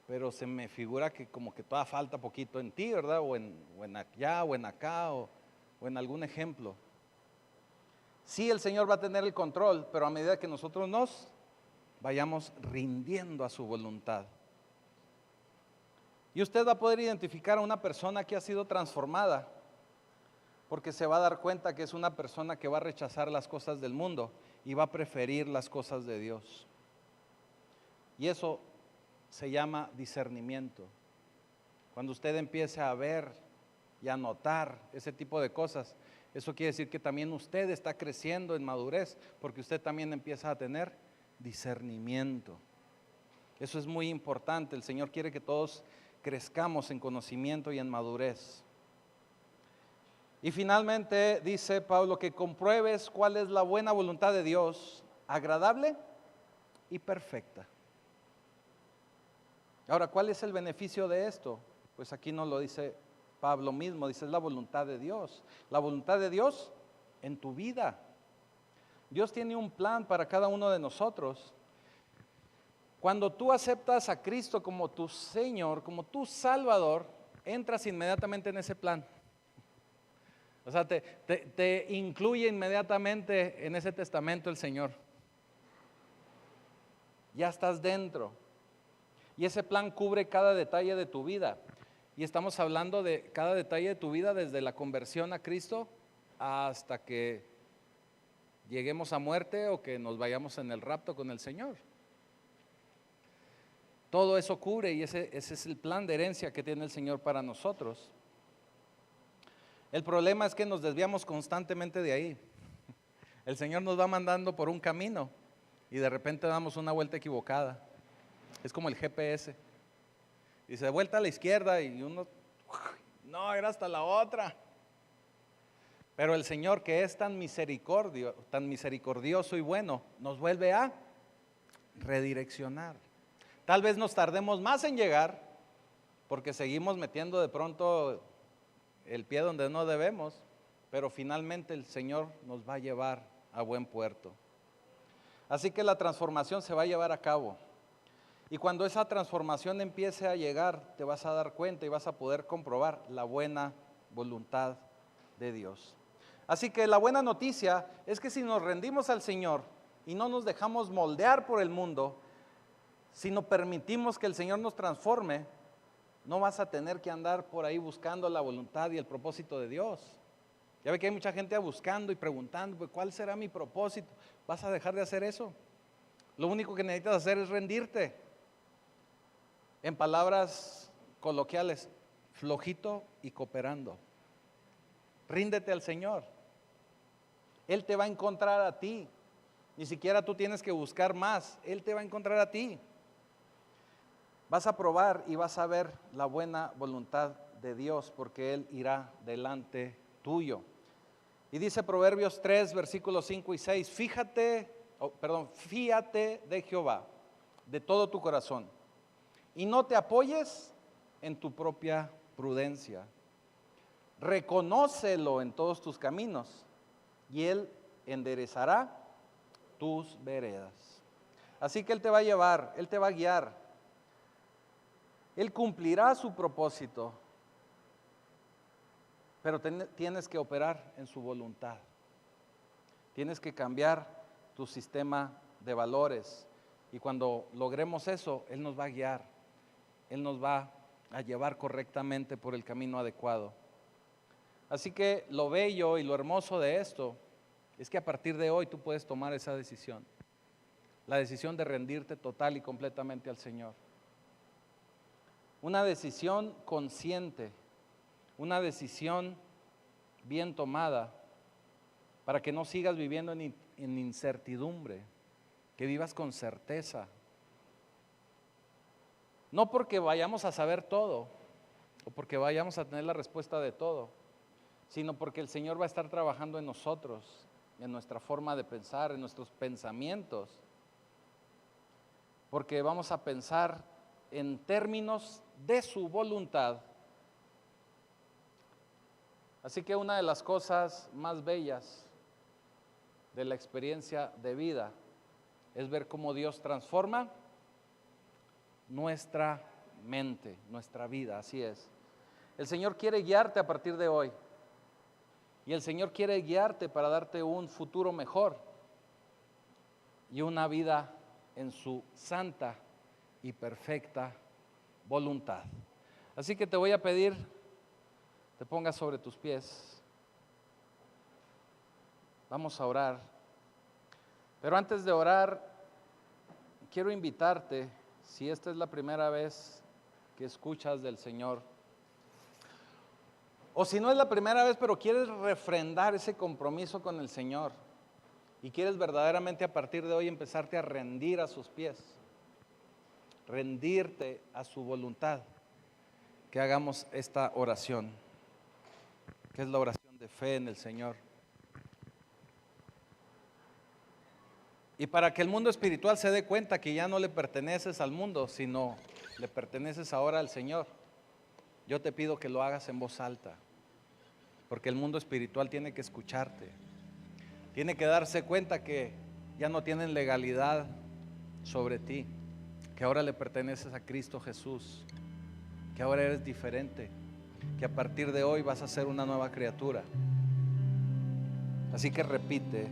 pero se me figura que como que todavía falta poquito en ti, ¿verdad? O en allá, o en acá, o en algún ejemplo. Sí, el Señor va a tener el control, pero a medida que nosotros nos vayamos rindiendo a su voluntad. Y usted va a poder identificar a una persona que ha sido transformada, porque se va a dar cuenta que es una persona que va a rechazar las cosas del mundo y va a preferir las cosas de Dios. Y eso se llama discernimiento. Cuando usted empiece a ver y a notar ese tipo de cosas, eso quiere decir que también usted está creciendo en madurez, porque usted también empieza a tener discernimiento. Eso es muy importante. El Señor quiere que todos crezcamos en conocimiento y en madurez. Y finalmente dice Pablo que compruebes cuál es la buena voluntad de Dios, agradable y perfecta. Ahora, ¿cuál es el beneficio de esto? Pues aquí nos lo dice Pablo mismo, dice, es la voluntad de Dios. La voluntad de Dios en tu vida. Dios tiene un plan para cada uno de nosotros. Cuando tú aceptas a Cristo como tu Señor, como tu Salvador, entras inmediatamente en ese plan. O sea, te incluye inmediatamente en ese testamento el Señor. Ya estás dentro. Y ese plan cubre cada detalle de tu vida. Y estamos hablando de cada detalle de tu vida desde la conversión a Cristo hasta que lleguemos a muerte o que nos vayamos en el rapto con el Señor. Todo eso cubre y ese es el plan de herencia que tiene el Señor para nosotros. El problema es que nos desviamos constantemente de ahí. El Señor nos va mandando por un camino y de repente damos una vuelta equivocada. Es como el GPS. Dice, vuelta a la izquierda y uno, no, era hasta la otra. Pero el Señor, que es tan misericordioso y bueno, nos vuelve a redireccionar. Tal vez nos tardemos más en llegar porque seguimos metiendo de pronto el pie donde no debemos, pero finalmente el Señor nos va a llevar a buen puerto. Así que la transformación se va a llevar a cabo. Y cuando esa transformación empiece a llegar, te vas a dar cuenta y vas a poder comprobar la buena voluntad de Dios. Así que la buena noticia es que si nos rendimos al Señor y no nos dejamos moldear por el mundo, si no permitimos que el Señor nos transforme, no vas a tener que andar por ahí buscando la voluntad y el propósito de Dios. Ya ve que hay mucha gente buscando y preguntando, pues, ¿cuál será mi propósito? ¿Vas a dejar de hacer eso? Lo único que necesitas hacer es rendirte. En palabras coloquiales, flojito y cooperando. Ríndete al Señor. Él te va a encontrar a ti. Ni siquiera tú tienes que buscar más. Él te va a encontrar a ti. Vas a probar y vas a ver la buena voluntad de Dios, porque Él irá delante tuyo. Y dice Proverbios 3, versículos 5 y 6, fíate de Jehová de todo tu corazón y no te apoyes en tu propia prudencia. Reconócelo en todos tus caminos y Él enderezará tus veredas. Así que Él te va a llevar, Él te va a guiar. Él cumplirá su propósito, pero tienes que operar en su voluntad. Tienes que cambiar tu sistema de valores. Y cuando logremos eso, Él nos va a guiar. Él nos va a llevar correctamente por el camino adecuado. Así que lo bello y lo hermoso de esto es que a partir de hoy tú puedes tomar esa decisión. La decisión de rendirte total y completamente al Señor. Una decisión consciente, una decisión bien tomada, para que no sigas viviendo en incertidumbre, que vivas con certeza. No porque vayamos a saber todo, o porque vayamos a tener la respuesta de todo, sino porque el Señor va a estar trabajando en nosotros, en nuestra forma de pensar, en nuestros pensamientos, porque vamos a pensar en términos de su voluntad. Así que una de las cosas más bellas de la experiencia de vida es ver cómo Dios transforma nuestra mente, nuestra vida, así es. El Señor quiere guiarte a partir de hoy. Y el Señor quiere guiarte para darte un futuro mejor y una vida en su santa y perfecta voluntad. Así que te voy a pedir, te pongas sobre tus pies. Vamos a orar. Pero antes de orar, quiero invitarte, si esta es la primera vez que escuchas del Señor, o si no es la primera vez, pero quieres refrendar ese compromiso con el Señor y quieres verdaderamente a partir de hoy empezarte a rendir a sus pies, rendirte a su voluntad, que hagamos esta oración, que es la oración de fe en el Señor. Y para que el mundo espiritual se dé cuenta que ya no le perteneces al mundo, sino le perteneces ahora al Señor, yo te pido que lo hagas en voz alta, porque el mundo espiritual tiene que escucharte, tiene que darse cuenta que ya no tienen legalidad sobre ti, que ahora le perteneces a Cristo Jesús, que ahora eres diferente, que a partir de hoy vas a ser una nueva criatura. Así que repite: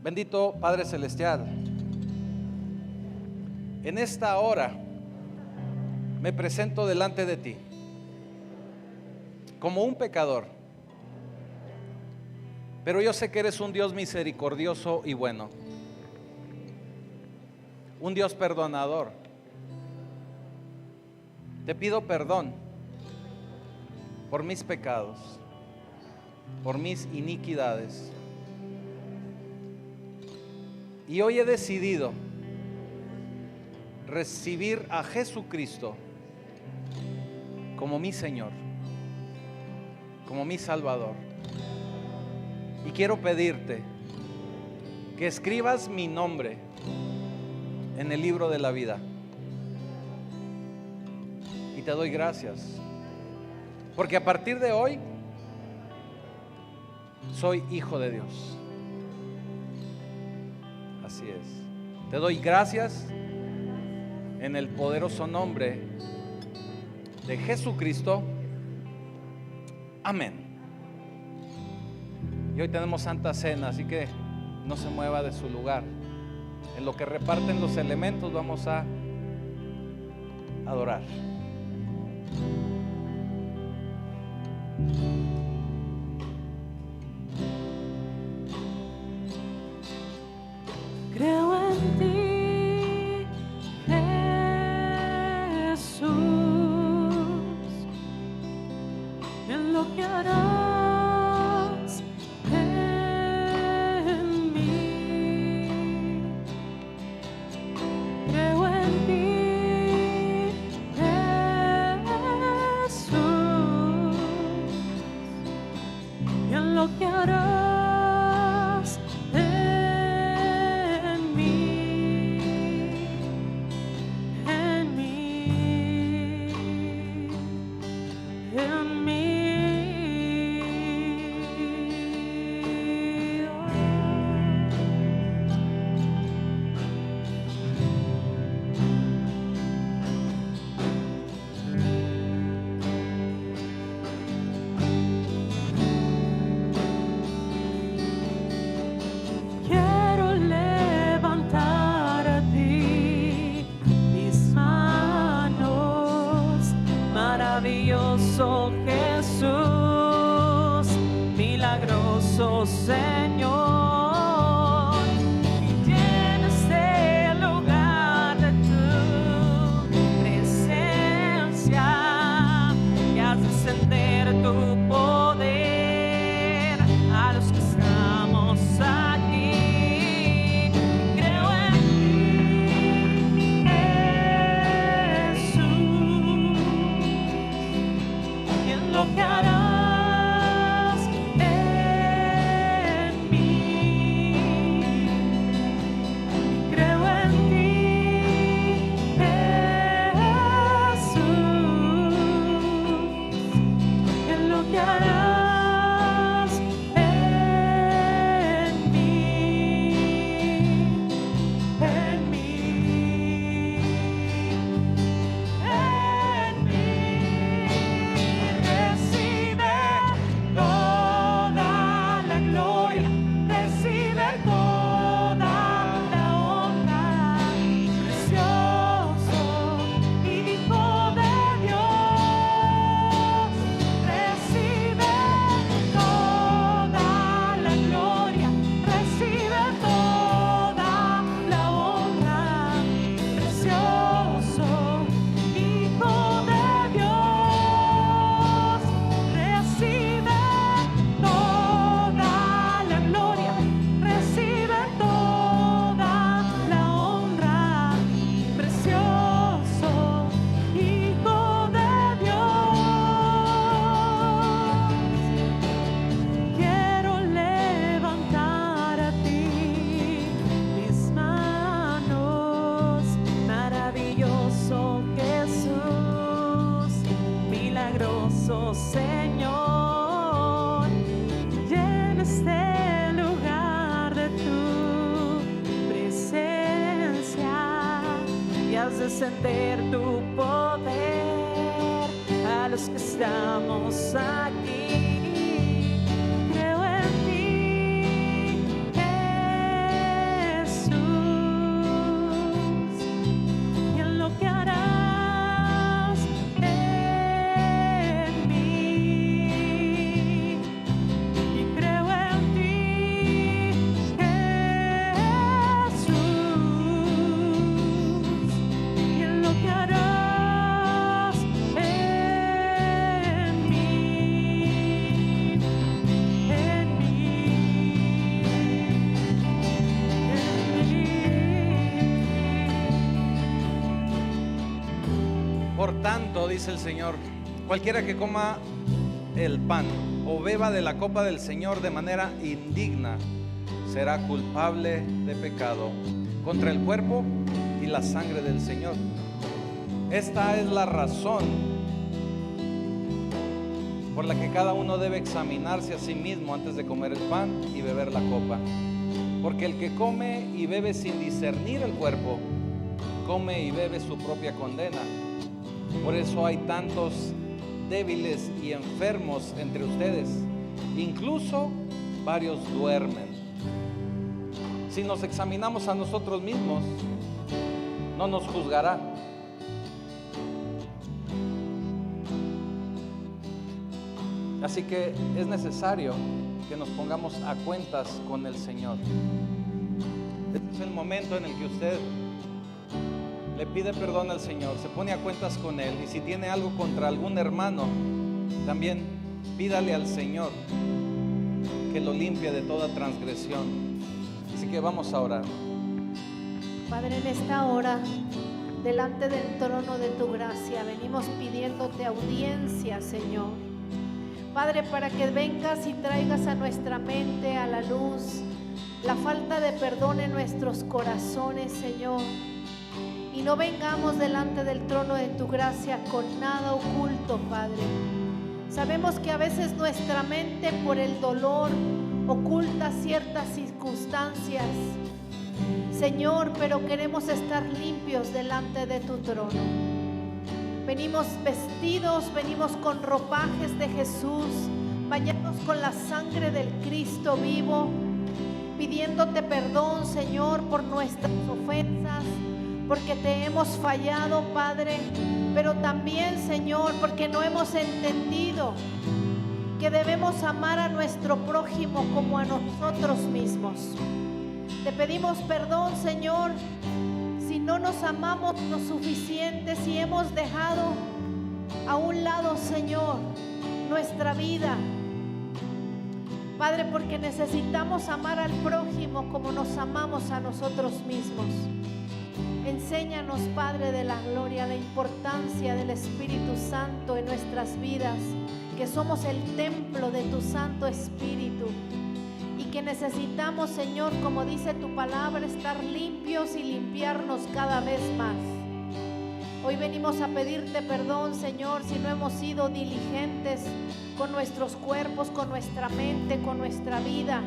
bendito Padre Celestial, en esta hora me presento delante de ti como un pecador, pero yo sé que eres un Dios misericordioso y bueno, un Dios perdonador. Te pido perdón por mis pecados, por mis iniquidades. Y hoy he decidido recibir a Jesucristo como mi Señor, como mi Salvador. Y quiero pedirte que escribas mi nombre en el libro de la vida. Y te doy gracias, porque a partir de hoy soy hijo de Dios. Así es. Te doy gracias en el poderoso nombre de Jesucristo. Amén. Y hoy tenemos Santa Cena, así que no se mueva de su lugar. En lo que reparten los elementos vamos a adorar. Creo en ti, Jesús, en lo que harás en mí. Creo en ti, Jesús, y en lo que harás. Maravilloso Jesús, milagroso Señor, llena este lugar de tu presencia y haz descender tu poder a los que estamos aquí. Creo en ti, Jesús, y en lo que harás en mí. Creo en ti, Jesús, y en lo que harás en mí, en mí, en mí. Recibe toda la gloria, recibe toda la honra, precioso Hijo de Dios. Recibe toda la gloria, recibe toda la honra, precioso Hijo de Dios. Recibe toda la gloria, recibe toda la honra, precioso Hijo de Dios. Quiero levantar a ti mis manos, maravilloso Jesús, milagroso Señor, llena este lugar de tu presencia y haz descender tu poder a los que estamos aquí. Creo en ti, Jesús, y en lo que harás en mí. Y creo en ti, Jesús, y en lo que harás en mí. tanto, dice el Señor, cualquiera que coma el pan o beba de la copa del Señor de manera indigna será culpable de pecado contra el cuerpo y la sangre del Señor. Esta es la razón por la que cada uno debe examinarse a sí mismo antes de comer el pan y beber la copa. Porque el que come y bebe sin discernir el cuerpo, come y bebe su propia condena. Por eso hay tantos débiles y enfermos entre ustedes, incluso varios duermen. Si nos examinamos a nosotros mismos, no nos juzgará. Así que es necesario que nos pongamos a cuentas con el Señor. Este es el momento en el que usted le pide perdón al Señor, se pone a cuentas con Él, y si tiene algo contra algún hermano, también pídale al Señor que lo limpie de toda transgresión. Así que vamos a orar. Padre, en esta hora, delante del trono de tu gracia, venimos pidiéndote audiencia, Señor. Padre, para que vengas y traigas a nuestra mente a la luz la falta de perdón en nuestros corazones, Señor. Y no vengamos delante del trono de tu gracia con nada oculto, Padre. Sabemos que a veces nuestra mente, por el dolor, oculta ciertas circunstancias, Señor, pero queremos estar limpios delante de tu trono. Venimos vestidos, venimos con ropajes de Jesús, bañados con la sangre del Cristo vivo, pidiéndote perdón, Señor, por nuestras ofensas, porque te hemos fallado, Padre, pero también, Señor, porque no hemos entendido que debemos amar a nuestro prójimo como a nosotros mismos. Te pedimos perdón, Señor, si no nos amamos lo suficiente, si hemos dejado a un lado, Señor, nuestra vida. Padre, porque necesitamos amar al prójimo como nos amamos a nosotros mismos. Enséñanos, Padre de la gloria, la importancia del Espíritu Santo en nuestras vidas, que somos el templo de tu Santo Espíritu y que necesitamos, Señor, como dice tu palabra, estar limpios y limpiarnos cada vez más. Hoy venimos a pedirte perdón, Señor, si no hemos sido diligentes con nuestros cuerpos, con nuestra mente, con nuestra vida.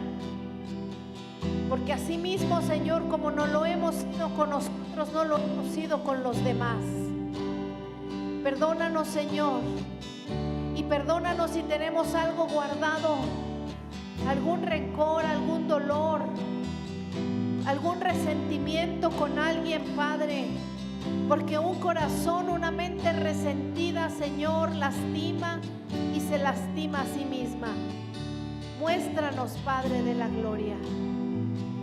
Porque así mismo, Señor, como no lo hemos sido con nosotros, no lo hemos sido con los demás. Perdónanos, Señor, y perdónanos si tenemos algo guardado, algún rencor, algún dolor, algún resentimiento con alguien, Padre. Porque un corazón, una mente resentida, Señor, lastima y se lastima a sí misma. Muéstranos, Padre de la gloria.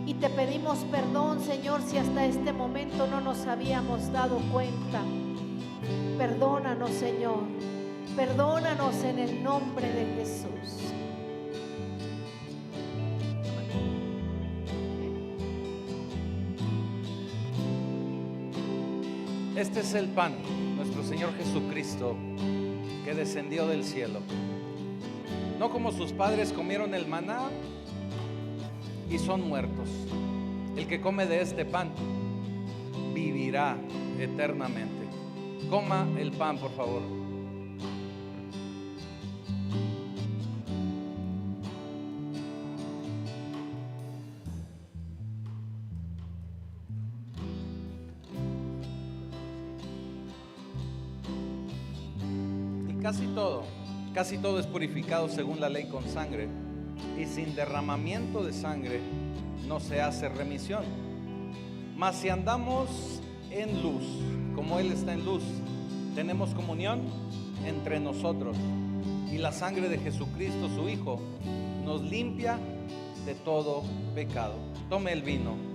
Y te pedimos perdón, Señor, si hasta este momento no nos habíamos dado cuenta. Perdónanos, Señor. Perdónanos en el nombre de Jesús. Este es el pan, nuestro Señor Jesucristo, que descendió del cielo. No como sus padres comieron el maná y son muertos. El que come de este pan vivirá eternamente. Coma el pan, por favor. Casi todo es purificado según la ley con sangre, y sin derramamiento de sangre no se hace remisión. Mas si andamos en luz, como Él está en luz, tenemos comunión entre nosotros, y la sangre de Jesucristo, su Hijo, nos limpia de todo pecado. Tome el vino.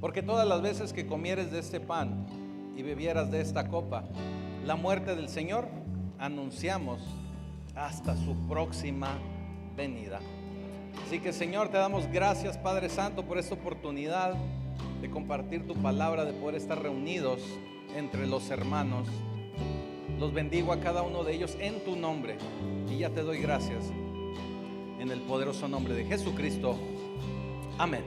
Porque todas las veces que comieres de este pan y bebieras de esta copa, la muerte del Señor anunciamos hasta su próxima venida. Así que Señor, te damos gracias, Padre Santo, por esta oportunidad de compartir tu palabra, de poder estar reunidos entre los hermanos. Los bendigo a cada uno de ellos en tu nombre y ya te doy gracias en el poderoso nombre de Jesucristo. Amén.